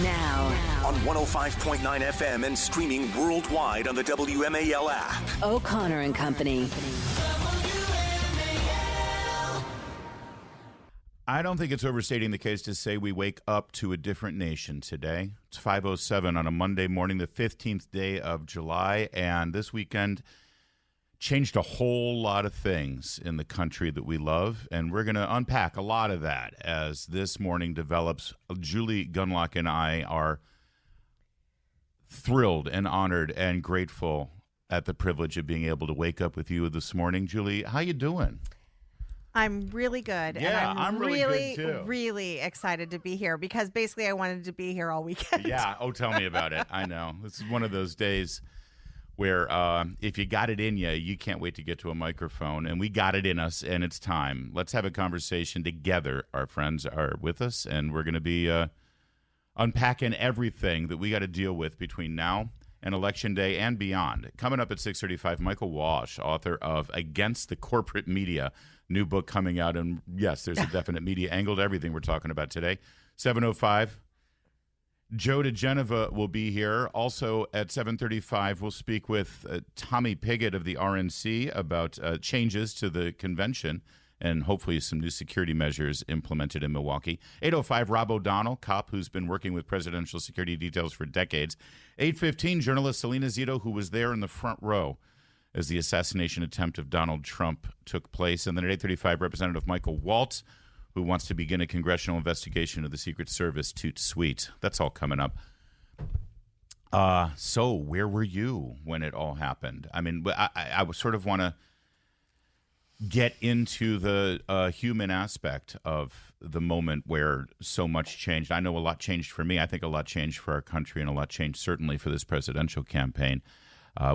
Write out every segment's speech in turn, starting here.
Now. On 105.9 FM and streaming worldwide on the WMAL app. O'Connor and Company. I don't think it's overstating the case to say we wake up to a different nation today. It's 5:07 on a Monday morning, the 15th day of July, and this weekend changed a whole lot of things in the country that we love, and we're going to unpack a lot of that as this morning develops. Julie Gunlock and I are thrilled and honored and grateful at the privilege of being able to wake up with you this morning. Julie, how you doing? I'm really good. Yeah, and I'm really good, too. really excited to be here because basically I wanted to be here all weekend. Yeah. Oh, tell me about it. I know. This is one of those days where if you got it in you, you can't wait to get to a microphone. And we got it in us, and it's time. Let's have a conversation together. Our friends are with us, and we're going to be unpacking everything that we got to deal with between now and Election Day and beyond. Coming up at 6:35, Michael Walsh, author of Against the Corporate Media, new book coming out. And yes, there's a definite media angle to everything we're talking about today. 7:05. Joe DeGeneva will be here. Also at 7:35, we'll speak with Tommy Pigott of the RNC about changes to the convention and hopefully some new security measures implemented in Milwaukee. 8:05, Rob O'Donnell, cop who's been working with presidential security details for decades. 8:15, journalist Selena Zito, who was there in the front row as the assassination attempt of Donald Trump took place. And then at 8:35, Representative Michael Waltz, who wants to begin a congressional investigation of the Secret Service toot suite. That's all coming up. So where were you when it all happened? I mean, I sort of want to get into the human aspect of the moment where so much changed. I know a lot changed for me. I think a lot changed for our country and a lot changed certainly for this presidential campaign.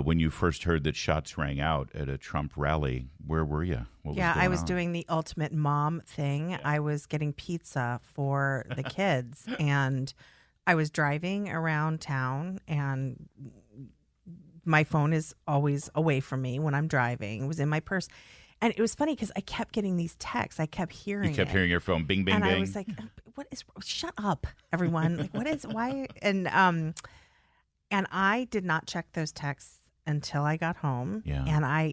When you first heard that shots rang out at a Trump rally, where were you? I was doing the ultimate mom thing. Yeah. I was getting pizza for the kids, and I was driving around town, and my phone is always away from me when I'm driving. It was in my purse. And it was funny because I kept getting these texts. I kept hearing You kept hearing your phone, bing, bing, and bing. I was like, shut up, everyone. Like, why? And I did not check those texts until I got home. Yeah.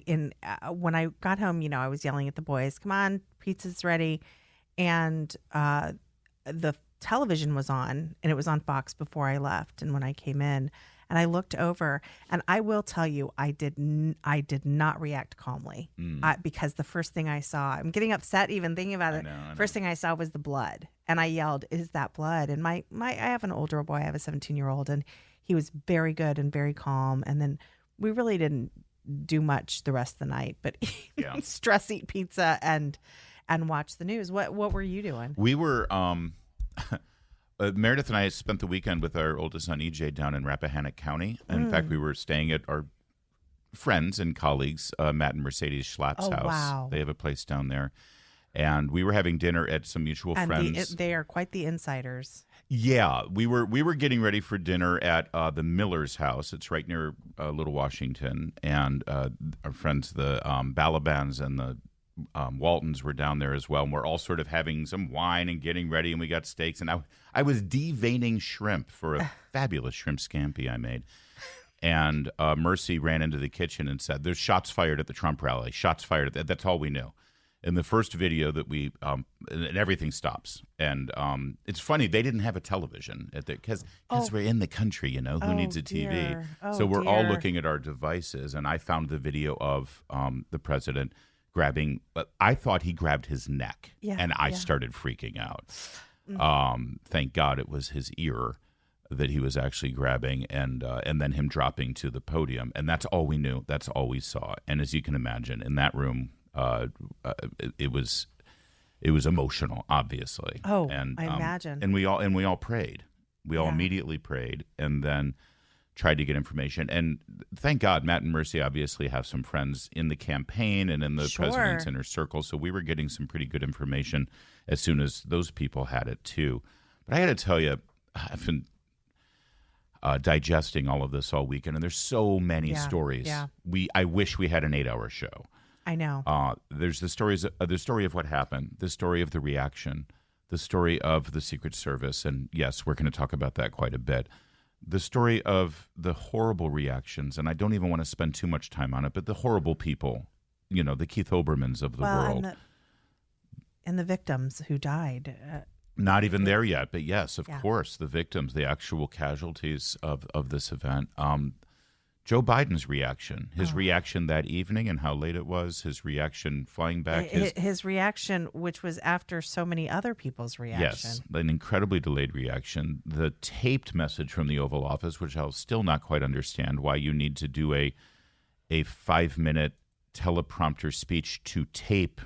And when I got home, I was yelling at the boys, come on, pizza's ready. And the television was on, and it was on Fox before I left. And when I came in, and I looked over, and I will tell you, I did not react calmly because the first thing I saw, I'm getting upset even thinking about it. I know. First thing I saw was the blood, and I yelled, "Is that blood?" And I have an older boy, I have a 17-year-old, and he was very good and very calm. And then we really didn't do much the rest of the night, but stress eat pizza and watch the news. What were you doing? We were. Meredith and I spent the weekend with our oldest son, EJ, down in Rappahannock County. In fact, we were staying at our friends and colleagues, Matt and Mercedes Schlatt's house. Wow. They have a place down there. And we were having dinner at some mutual friends. They are quite the insiders. Yeah, we were getting ready for dinner at the Miller's house. It's right near Little Washington. And our friends, the Balabans and the Waltons were down there as well, and we're all sort of having some wine and getting ready, and we got steaks, and I was deveining shrimp for a fabulous shrimp scampi I made, and Mercy ran into the kitchen and said, "There's shots fired at the Trump rally, shots fired." That's all we knew. In the first video that we, and everything stops, and it's funny, they didn't have a television because we're in the country, who needs a TV? So we're all looking at our devices, and I found the video of the president grabbing, I thought he grabbed his neck, and I started freaking out. Thank God it was his ear that he was actually grabbing, and then him dropping to the podium, and that's all we knew. That's all we saw. And as you can imagine, in that room, it was emotional, obviously. Oh, and I imagine. And we all prayed. We all immediately prayed, and then tried to get information. And thank God Matt and Mercy obviously have some friends in the campaign and in the president's inner circle. So we were getting some pretty good information as soon as those people had it too. But I got to tell you, I've been digesting all of this all weekend, and there's so many stories. Yeah. I wish we had an 8-hour show. I know. There's the story of what happened, the story of the reaction, the story of the Secret Service, and yes, we're going to talk about that quite a bit. The story of the horrible reactions, and I don't even want to spend too much time on it, but the horrible people, the Keith Olbermanns of the world. And the victims who died. Not even there yet, but yes, of course, the victims, the actual casualties of this event. Joe Biden's reaction, his reaction that evening and how late it was, his reaction flying back. His reaction, which was after so many other people's reaction. Yes, an incredibly delayed reaction. The taped message from the Oval Office, which I'll still not quite understand why you need to do a 5-minute teleprompter speech to tape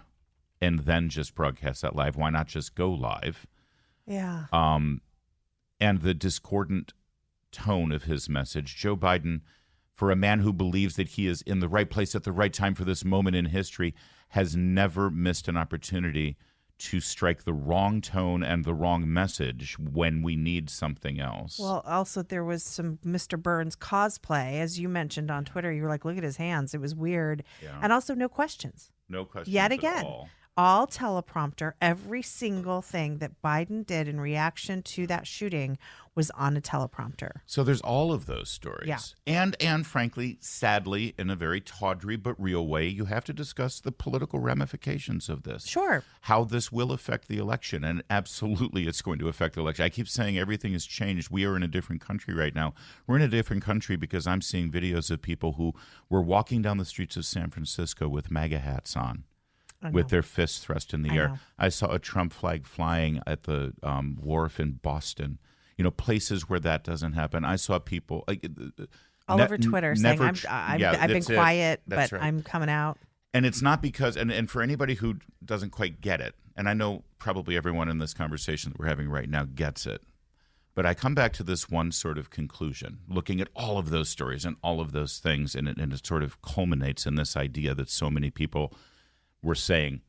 and then just broadcast that live. Why not just go live? Yeah. And the discordant tone of his message. Joe Biden, for a man who believes that he is in the right place at the right time for this moment in history, has never missed an opportunity to strike the wrong tone and the wrong message when we need something else. Well, also there was some Mr. Burns cosplay, as you mentioned on Twitter. You were like, look at his hands. It was weird. Yeah. And also no questions. No questions yet again. At all. All teleprompter, every single thing that Biden did in reaction to that shooting was on a teleprompter. So there's all of those stories. Yeah. And frankly, sadly, in a very tawdry but real way, you have to discuss the political ramifications of this. Sure. How this will affect the election. And absolutely it's going to affect the election. I keep saying everything has changed. We are in a different country right now. We're in a different country because I'm seeing videos of people who were walking down the streets of San Francisco with MAGA hats on, with their fists thrust in the air. I saw a Trump flag flying at the wharf in Boston. Places where that doesn't happen. I saw people all over Twitter saying, I've been quiet, but right. I'm coming out. And it's not because, and for anybody who doesn't quite get it, and I know probably everyone in this conversation that we're having right now gets it, but I come back to this one sort of conclusion, looking at all of those stories and all of those things, and it sort of culminates in this idea that so many people were saying,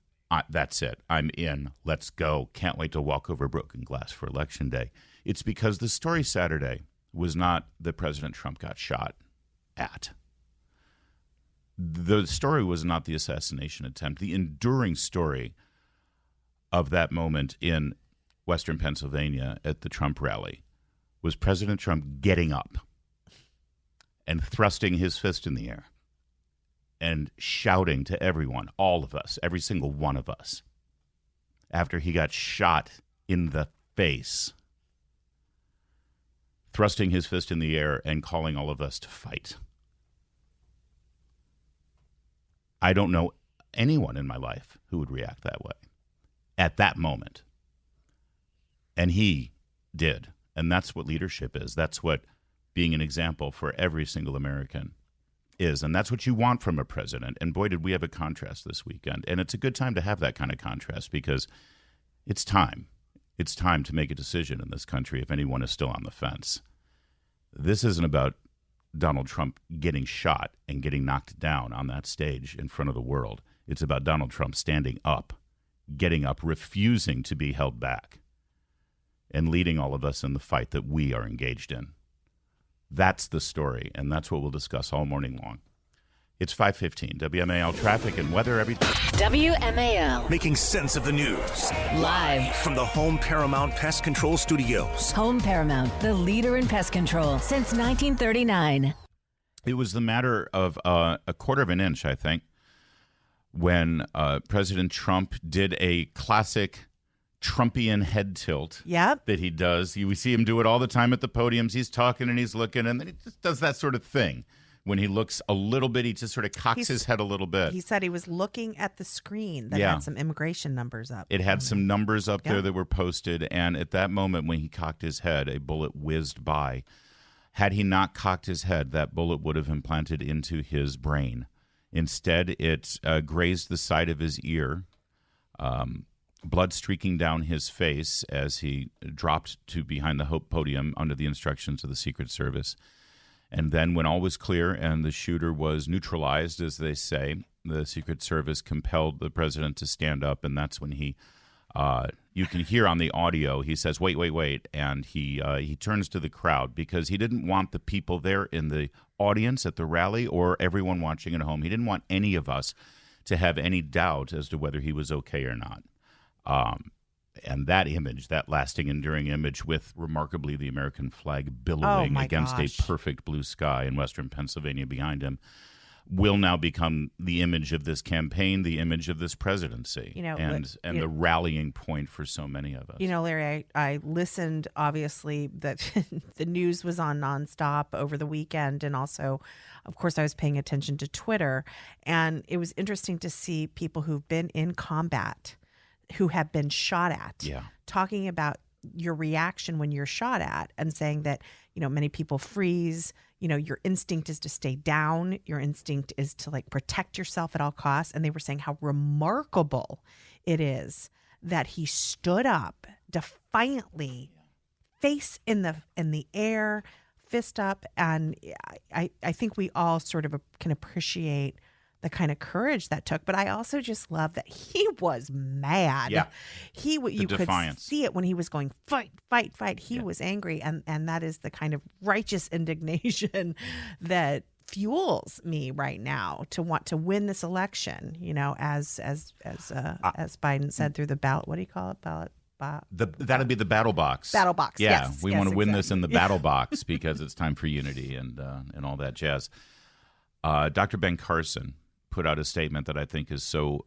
that's it, I'm in, let's go, can't wait to walk over broken glass for Election Day. It's because the story Saturday was not that President Trump got shot at. The story was not the assassination attempt. The enduring story of that moment in Western Pennsylvania at the Trump rally was President Trump getting up and thrusting his fist in the air and shouting to everyone, all of us, every single one of us, after he got shot in the face, thrusting his fist in the air and calling all of us to fight. I don't know anyone in my life who would react that way at that moment. And he did. And that's what leadership is. That's what being an example for every single American is. And that's what you want from a president. And boy, did we have a contrast this weekend. And it's a good time to have that kind of contrast because it's time. It's time to make a decision in this country if anyone is still on the fence. This isn't about Donald Trump getting shot and getting knocked down on that stage in front of the world. It's about Donald Trump standing up, getting up, refusing to be held back, and leading all of us in the fight that we are engaged in. That's the story, and that's what we'll discuss all morning long. It's 5:15, WMAL traffic and weather every time. WMAL. Making sense of the news. Live from the Home Paramount Pest Control Studios. Home Paramount, the leader in pest control since 1939. It was the matter of a quarter of an inch, I think, when President Trump did a classic Trumpian head tilt that he does. We see him do it all the time at the podiums. He's talking and he's looking, and then he just does that sort of thing. When he looks a little bit, he just sort of cocks his head a little bit. He said he was looking at the screen that had some immigration numbers up. It had some numbers up there that were posted, and at that moment when he cocked his head, a bullet whizzed by. Had he not cocked his head, that bullet would have implanted into his brain. Instead, it grazed the side of his ear, blood streaking down his face as he dropped to behind the podium under the instructions of the Secret Service. And then when all was clear and the shooter was neutralized, as they say, the Secret Service compelled the president to stand up, and that's when he you can hear on the audio, he says, wait, and he turns to the crowd because he didn't want the people there in the audience at the rally or everyone watching at home. He didn't want any of us to have any doubt as to whether he was okay or not. And that image, that lasting, enduring image with remarkably the American flag billowing against a perfect blue sky in western Pennsylvania behind him, will now become the image of this campaign, the image of this presidency, and the rallying point for so many of us. Larry, I listened, obviously, that the news was on nonstop over the weekend. And also, of course, I was paying attention to Twitter. And it was interesting to see people who've been in combat, who have been shot at, talking about your reaction when you're shot at and saying that, many people freeze. Your instinct is to stay down. Your instinct is to protect yourself at all costs. And they were saying how remarkable it is that he stood up defiantly, face in the air, fist up. And I think we all sort of can appreciate the kind of courage that took. But I also just love that he was mad. Yeah. You defiance. could see it when he was going, fight, fight, fight. He was angry. And that is the kind of righteous indignation that fuels me right now to want to win this election, as Biden said through the ballot. What do you call it? Ballot. That'd be the battle box. Battle box. Yeah, yes, we yes, want to win exactly. this in the battle box because it's time for unity and all that jazz. Dr. Ben Carson put out a statement that I think is so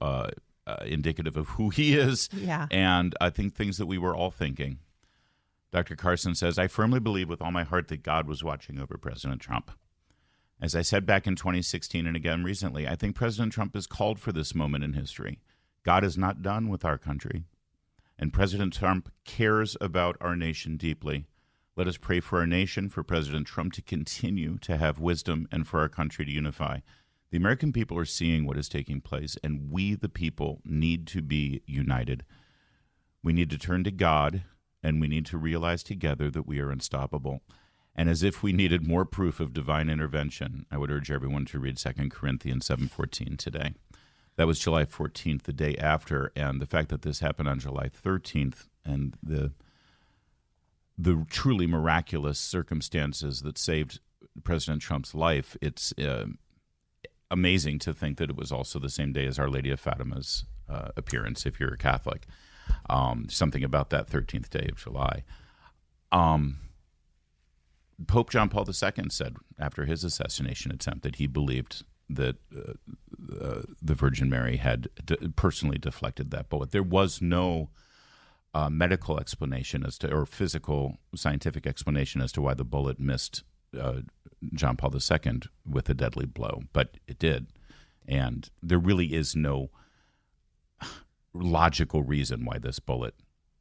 indicative of who he is, and I think things that we were all thinking. Dr. Carson says, "I firmly believe with all my heart that God was watching over President Trump. As I said back in 2016 and again recently, I think President Trump is called for this moment in history. God is not done with our country, and President Trump cares about our nation deeply. Let us pray for our nation, for President Trump to continue to have wisdom, and for our country to unify. The American people are seeing what is taking place, and we, the people, need to be united. We need to turn to God, and we need to realize together that we are unstoppable. And as if we needed more proof of divine intervention, I would urge everyone to read 2 Corinthians 7:14 today." That was July 14th, the day after, and the fact that this happened on July 13th and the truly miraculous circumstances that saved President Trump's life, it's amazing to think that it was also the same day as Our Lady of Fatima's appearance, if you're a Catholic. Something about that 13th day of July. Pope John Paul II said after his assassination attempt that he believed that the Virgin Mary had personally deflected that bullet. There was no medical explanation or physical scientific explanation as to why the bullet missed John Paul II with a deadly blow, but it did. And there really is no logical reason why this bullet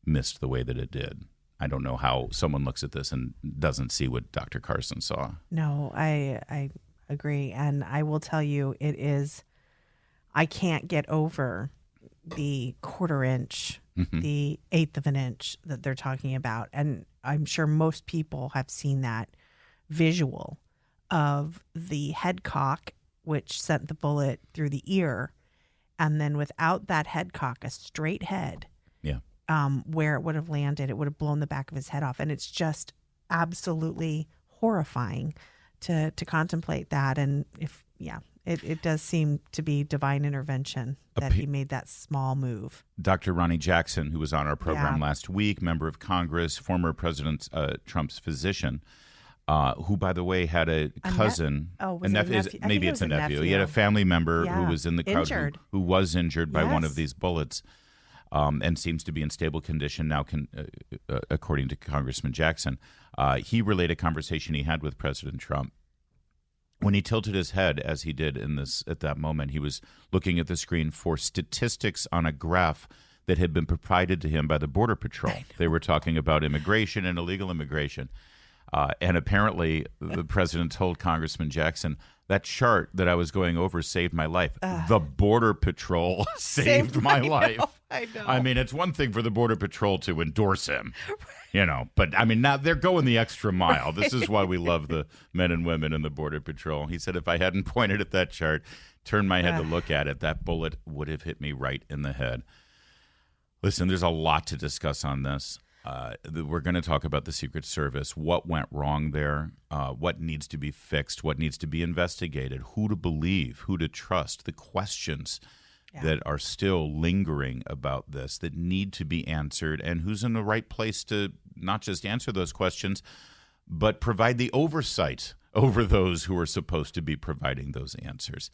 missed the way that it did. I don't know how someone looks at this and doesn't see what Dr. Carson saw. No, I agree. And I will tell you, I can't get over the quarter inch, the eighth of an inch that they're talking about. And I'm sure most people have seen that visual of the head cock, which sent the bullet through the ear. And then without that head cock, a straight head, where it would have landed, it would have blown the back of his head off. And it's just absolutely horrifying to contemplate that. And it does seem to be divine intervention that he made that small move. Dr. Ronnie Jackson, who was on our program last week, member of Congress, former President Trump's physician, who, by the way, had a cousin. Maybe it's a nephew. He had a family member who was in the crowd who was injured by one of these bullets. And seems to be in stable condition now, according to Congressman Jackson. He relayed a conversation he had with President Trump. When he tilted his head, as he did at that moment, he was looking at the screen for statistics on a graph that had been provided to him by the Border Patrol. They were talking about immigration and illegal immigration. And apparently the president told Congressman Jackson, that chart that I was going over saved my life. The Border Patrol saved my life. I know. I mean, it's one thing for the Border Patrol to endorse him, but I mean, now they're going the extra mile. This is why we love the men and women in the Border Patrol. He said, if I hadn't pointed at that chart, turned my head to look at it, that bullet would have hit me right in the head. Listen, there's a lot to discuss on this. We're going to talk about the Secret Service, what went wrong there, what needs to be fixed, what needs to be investigated, who to believe, who to trust, the questions that are still lingering about this, that need to be answered, and who's in the right place to not just answer those questions, but provide the oversight over those who are supposed to be providing those answers.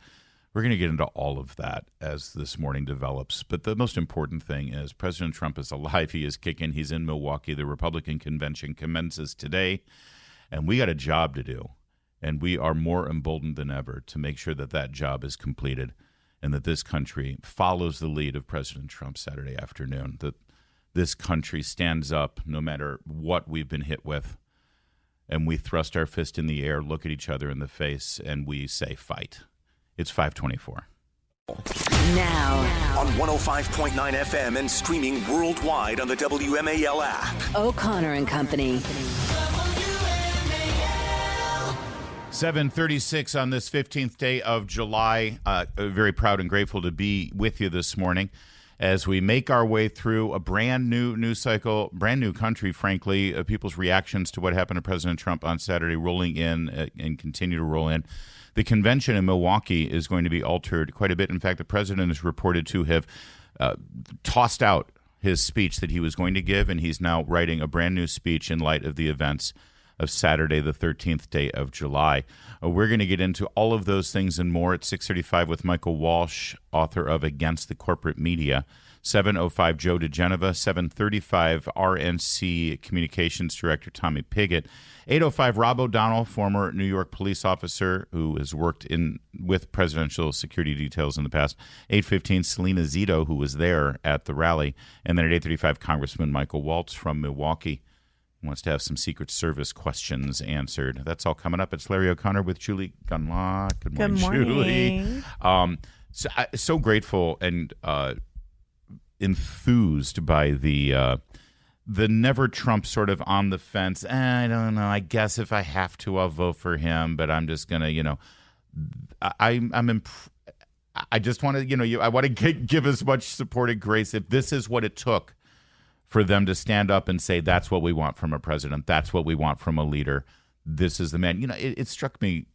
We're going to get into all of that as this morning develops. But the most important thing is President Trump is alive. He is kicking. He's in Milwaukee. The Republican convention commences today, and we got a job to do. And we are more emboldened than ever to make sure that that job is completed and that this country follows the lead of President Trump Saturday afternoon, that this country stands up no matter what we've been hit with, and we thrust our fist in the air, look at each other in the face, and we say fight. It's 524. Now, On 105.9 FM and streaming worldwide on the WMAL app. O'Connor and Company. 7:36 on this 15th day of July. Very proud and grateful to be with you this morning as we make our way through a brand new news cycle, brand new country, frankly. People's reactions to what happened to President Trump on Saturday rolling in and continue to roll in. The convention in Milwaukee is going to be altered quite a bit. In fact, the president is reported to have tossed out his speech that he was going to give, and he's now writing a brand new speech in light of the events of Saturday, the 13th day of July. We're going to get into all of those things and more at 6:35 with Michael Walsh, author of Against the Corporate Media. 7:05 Joe DeGeneva, 7:35 RNC Communications Director Tommy Pigott, 8:05 Rob O'Donnell, former New York police officer who has worked with presidential security details in the past, 8:15 Selena Zito, who was there at the rally, and then at 8:35 Congressman Michael Waltz from Milwaukee wants to have some Secret Service questions answered. That's all coming up. It's Larry O'Connor with Julie Gunlock. Good morning, Julie. So grateful and enthused by the never Trump sort of on the fence. I don't know. I guess if I have to, I'll vote for him. But I'm just gonna, I just want to, I want to give as much support and grace if this is what it took for them to stand up and say, that's what we want from a president. That's what we want from a leader. This is the man. It struck me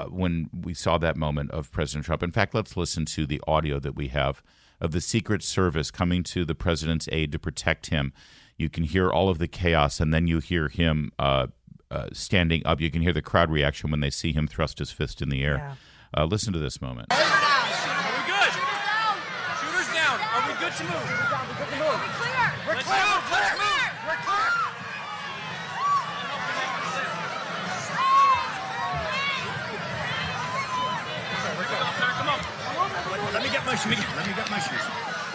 when we saw that moment of President Trump. In fact, let's listen to the audio that we have of the Secret Service coming to the president's aid to protect him. You can hear all of the chaos, and then you hear him standing up. You can hear the crowd reaction when they see him thrust his fist in the air. Yeah. Listen to this moment. Are we good? Shooters down. Are we good to move? We're good to move. We're clear. We're clear. Come on. Let me get my shoes.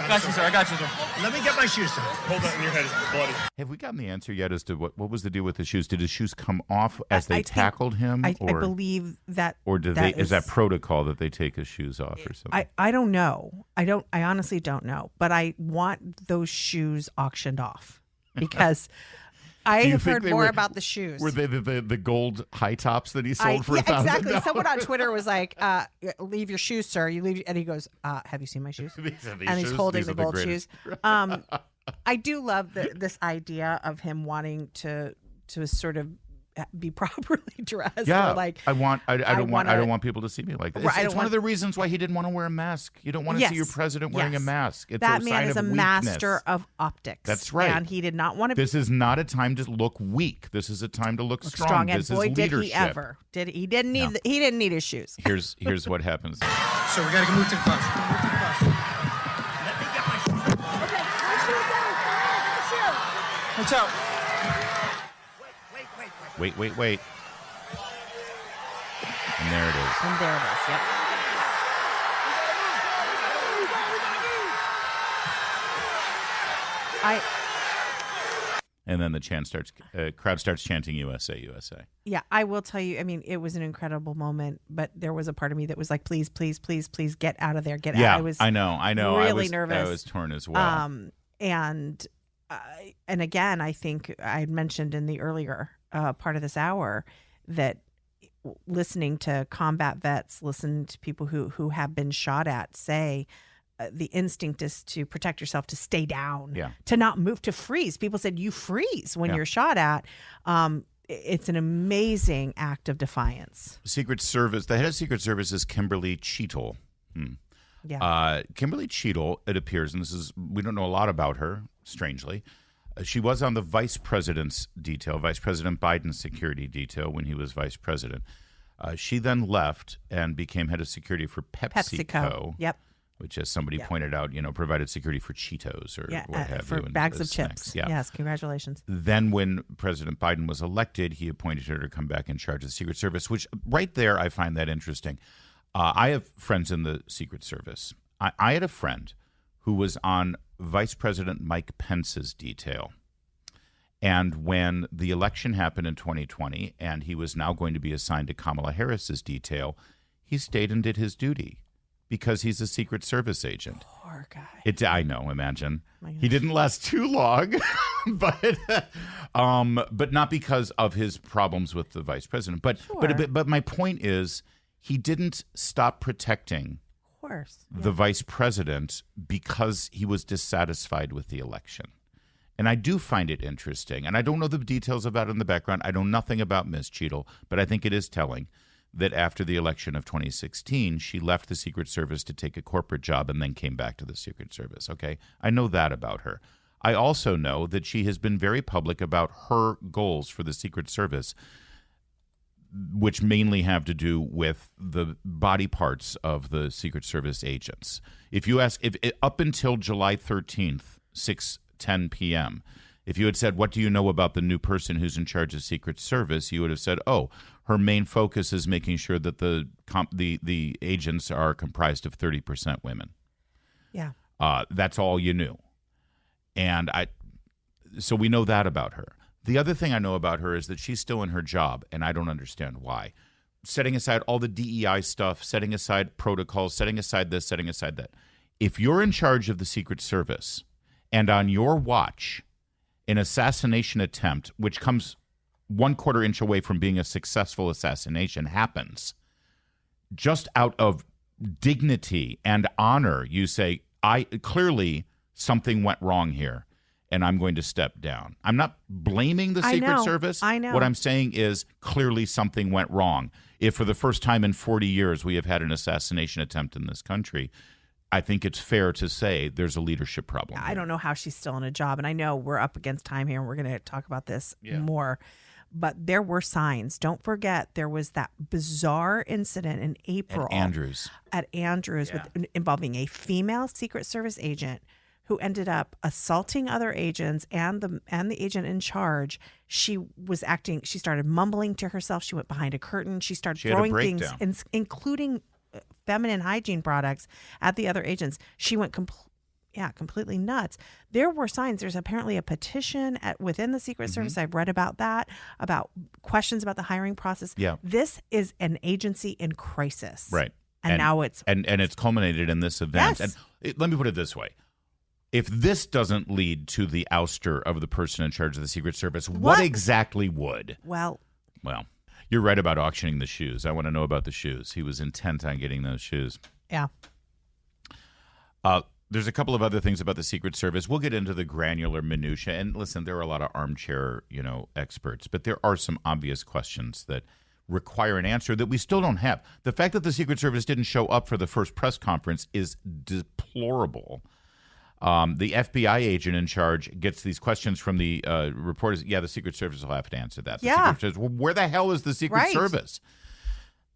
I got you, sir. Let me get my shoes, sir. Hold on, your head is bloody. Have we gotten the answer yet as to what was the deal with the shoes? Did his shoes come off as they tackled him? I believe that. Or is that protocol that they take his shoes off or something? I don't know. I honestly don't know. But I want those shoes auctioned off because I have heard more about the shoes. Were they the gold high tops that he sold for $1,000? Exactly. Someone on Twitter was like, leave your shoes, sir. You leave, and he goes, have you seen my shoes? And he's holding the gold shoes. I do love this idea of him wanting to sort of be properly dressed. Yeah, or like I don't want people to see me like that. It's one of the reasons why he didn't want to wear a mask. You don't want to see your president wearing a mask. It's that a man sign is of a weakness. master of optics. That's right. And he did not want to. This is not a time to look weak. This is a time to look strong. And this boy, is did leadership. he ever? He didn't need. He didn't need his shoes. Here's what happens. So we got to move to the bus. Let me get my shoes. Okay, my shoes down. Watch out. Wait. And there it is. Yep. And then the crowd starts chanting USA, USA. Yeah, I will tell you, I mean, it was an incredible moment, but there was a part of me that was like, please, please, please, please get out of there. Get out. I know. Really nervous. I was torn as well. And again, I think I had mentioned in the earlier part of this hour that listening to combat vets, listen to people who have been shot at say the instinct is to protect yourself, to stay down, to not move, to freeze. People said you freeze when you're shot at. It's an amazing act of defiance. Secret Service, the head of Secret Service is Kimberly Cheetle. Yeah. Kimberly Cheadle, it appears, and we don't know a lot about her, strangely. She was on the vice president's detail, Vice President Biden's security detail when he was vice president. She then left and became head of security for PepsiCo. Yep. Which, as somebody pointed out, provided security for Cheetos or what have for you. bags of snacks. chips. Yeah. Yes, congratulations. Then when President Biden was elected, he appointed her to come back in charge of the Secret Service, which right there I find that interesting. I have friends in the Secret Service. I had a friend who was on Vice President Mike Pence's detail. And when the election happened in 2020 and he was now going to be assigned to Kamala Harris's detail, he stayed and did his duty because he's a Secret Service agent. Poor guy. I know, imagine. He didn't last too long, but not because of his problems with the vice president. But my point is, he didn't stop protecting the vice president because he was dissatisfied with the election. And I do find it interesting. And I don't know the details about it in the background. I know nothing about Ms. Cheadle, but I think it is telling that after the election of 2016, she left the Secret Service to take a corporate job and then came back to the Secret Service. Okay, I know that about her. I also know that she has been very public about her goals for the Secret Service, which mainly have to do with the body parts of the Secret Service agents. If you ask, if up until July 13th, 6:10 p.m., if you had said, what do you know about the new person who's in charge of Secret Service, you would have said, oh, her main focus is making sure that the agents are comprised of 30% women. Yeah. That's all you knew. So we know that about her. The other thing I know about her is that she's still in her job, and I don't understand why. Setting aside all the DEI stuff, setting aside protocols, setting aside this, setting aside that. If you're in charge of the Secret Service and on your watch, an assassination attempt, which comes 1/4 inch away from being a successful assassination, happens, just out of dignity and honor, you say, clearly something went wrong here, and I'm going to step down. I'm not blaming the Secret Service. I know. What I'm saying is clearly something went wrong. If for the first time in 40 years we have had an assassination attempt in this country, I think it's fair to say there's a leadership problem. I don't know how she's still in a job. And I know we're up against time here and we're going to talk about this more. But there were signs. Don't forget, there was that bizarre incident in April. At Andrews. Involving a female Secret Service agent who ended up assaulting other agents and the agent in charge. She started mumbling to herself. She went behind a curtain. She started throwing things, including feminine hygiene products at the other agents. She went completely nuts. There were signs. There's apparently a petition within the Secret Service. I've read about that, about questions about the hiring process. Yeah. This is an agency in crisis. Right. And now it's... And it's culminated in this event. Yes. And let me put it this way. If this doesn't lead to the ouster of the person in charge of the Secret Service, what exactly would? Well, you're right about auctioning the shoes. I want to know about the shoes. He was intent on getting those shoes. Yeah. There's a couple of other things about the Secret Service. We'll get into the granular minutia. And listen, there are a lot of armchair, experts, but there are some obvious questions that require an answer that we still don't have. The fact that the Secret Service didn't show up for the first press conference is deplorable. The FBI agent in charge gets these questions from the reporters. Yeah, the Secret Service will have to answer that. The Secret Service, well, where the hell is the Secret Service?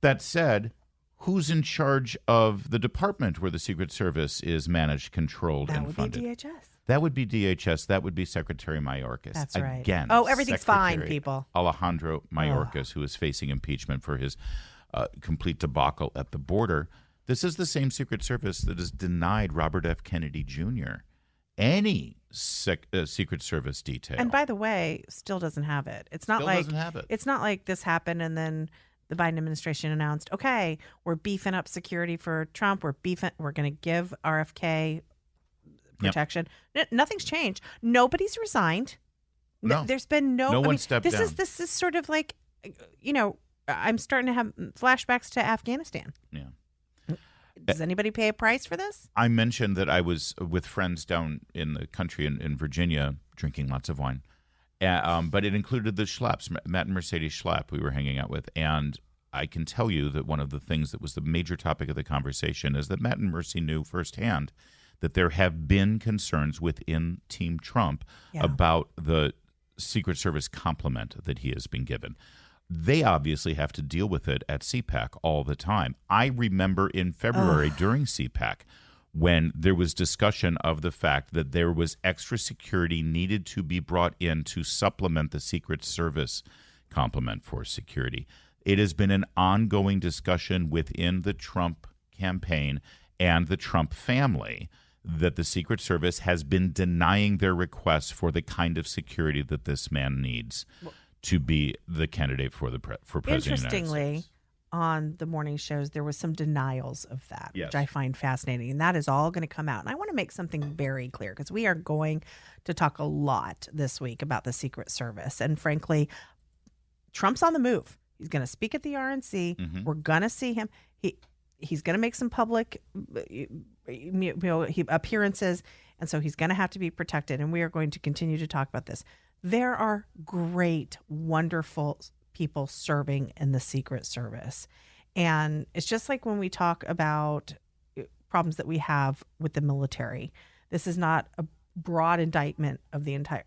That said, who's in charge of the department where the Secret Service is managed, controlled, and funded? That would be DHS. That would be DHS. That would be Secretary Mayorkas. That's right. Again, everything's Secretary fine, people. Alejandro Mayorkas, who is facing impeachment for his complete debacle at the border. This is the same Secret Service that has denied Robert F. Kennedy Jr. any Secret Service detail. And by the way, still doesn't have it. It's not doesn't have it. It's not like this happened and then the Biden administration announced, okay, we're beefing up security for Trump. We're going to give RFK protection. Nothing's changed. Nobody's resigned. No. There's been no one stepped down. This is sort of like, I'm starting to have flashbacks to Afghanistan. Yeah. Does anybody pay a price for this? I mentioned that I was with friends down in the country in Virginia drinking lots of wine. But it included the Schlapps, Matt and Mercedes Schlapp we were hanging out with. And I can tell you that one of the things that was the major topic of the conversation is that Matt and Mercy knew firsthand that there have been concerns within Team Trump about the Secret Service compliment that he has been given. They obviously have to deal with it at CPAC all the time. I remember in February during CPAC when there was discussion of the fact that there was extra security needed to be brought in to supplement the Secret Service complement for security. It has been an ongoing discussion within the Trump campaign and the Trump family that the Secret Service has been denying their requests for the kind of security that this man needs to be the candidate for president of the United Interestingly, States. on the morning shows, there was some denials of that, Yes. which I find fascinating. And that is all going to come out. And I want to make something very clear because we are going to talk a lot this week about the Secret Service. And frankly, Trump's on the move. He's going to speak at the RNC. Mm-hmm. We're going to see him. He's going to make some public appearances. And so he's going to have to be protected. And we are going to continue to talk about this. There are great, wonderful people serving in the Secret Service. And it's just like when we talk about problems that we have with the military. This is not a broad indictment of the entire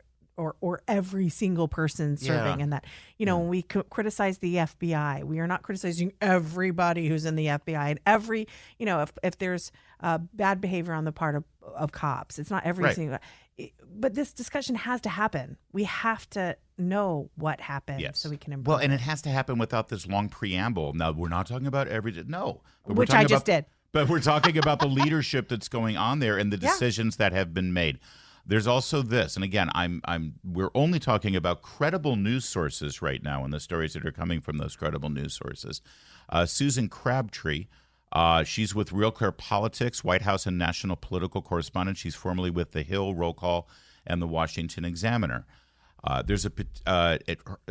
or every single person serving in that. When we criticize the FBI, we are not criticizing everybody who's in the FBI and every, if there's bad behavior on the part of cops, it's not every single. But this discussion has to happen. We have to know what happened so we can improve. Well, and it has to happen without this long preamble. Now, we're not talking about which I just did. But we're talking about the leadership that's going on there and the decisions that have been made. There's also this, and again, we're only talking about credible news sources right now and the stories that are coming from those credible news sources. Susan Crabtree, she's with Real Clear Politics, White House and national political correspondent. She's formerly with The Hill, Roll Call, and The Washington Examiner. There's a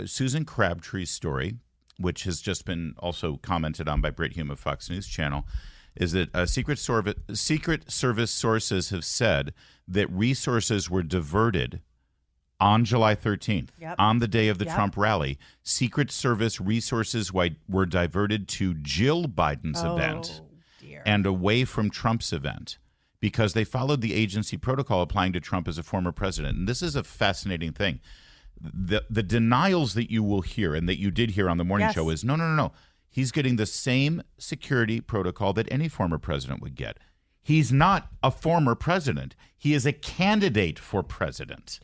Susan Crabtree's story, which has just been also commented on by Brit Hume of Fox News Channel, is that Secret Service sources have said that resources were diverted on July 13th, on the day of the Trump rally. Secret Service resources were diverted to Jill Biden's event and away from Trump's event because they followed the agency protocol applying to Trump as a former president. And this is a fascinating thing. The denials that you will hear and that you did hear on the morning show is no. He's getting the same security protocol that any former president would get. He's not a former president. He is a candidate for president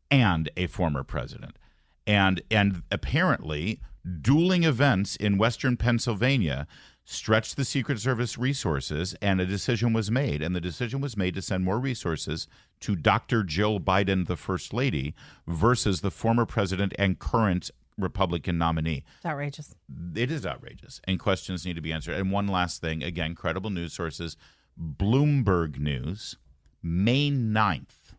and a former president. And apparently, dueling events in Western Pennsylvania stretched the Secret Service resources, and a decision was made. And the decision was made to send more resources to Dr. Jill Biden, the First Lady, versus the former president and current Republican nominee. It's outrageous. It is outrageous, and questions need to be answered. And one last thing, again, credible news sources, Bloomberg News, May 9th.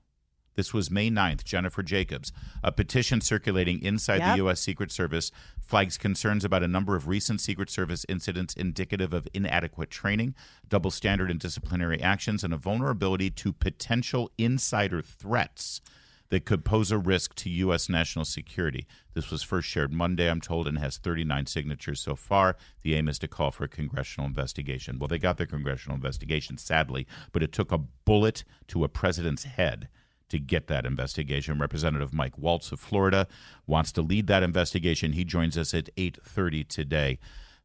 This was May 9th, Jennifer Jacobs. A petition circulating inside the U.S. Secret Service flags concerns about a number of recent Secret Service incidents indicative of inadequate training, double standard in disciplinary actions, and a vulnerability to potential insider threats that could pose a risk to U.S. national security. This was first shared Monday, I'm told, and has 39 signatures so far. The aim is to call for a congressional investigation. Well, they got their congressional investigation, sadly, but it took a bullet to a president's head to get that investigation. Representative Mike Waltz of Florida wants to lead that investigation. He joins us at 8:30 today.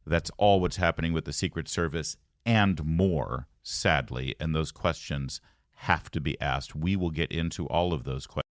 That's all what's happening with the Secret Service and more, sadly, and those questions have to be asked. We will get into all of those questions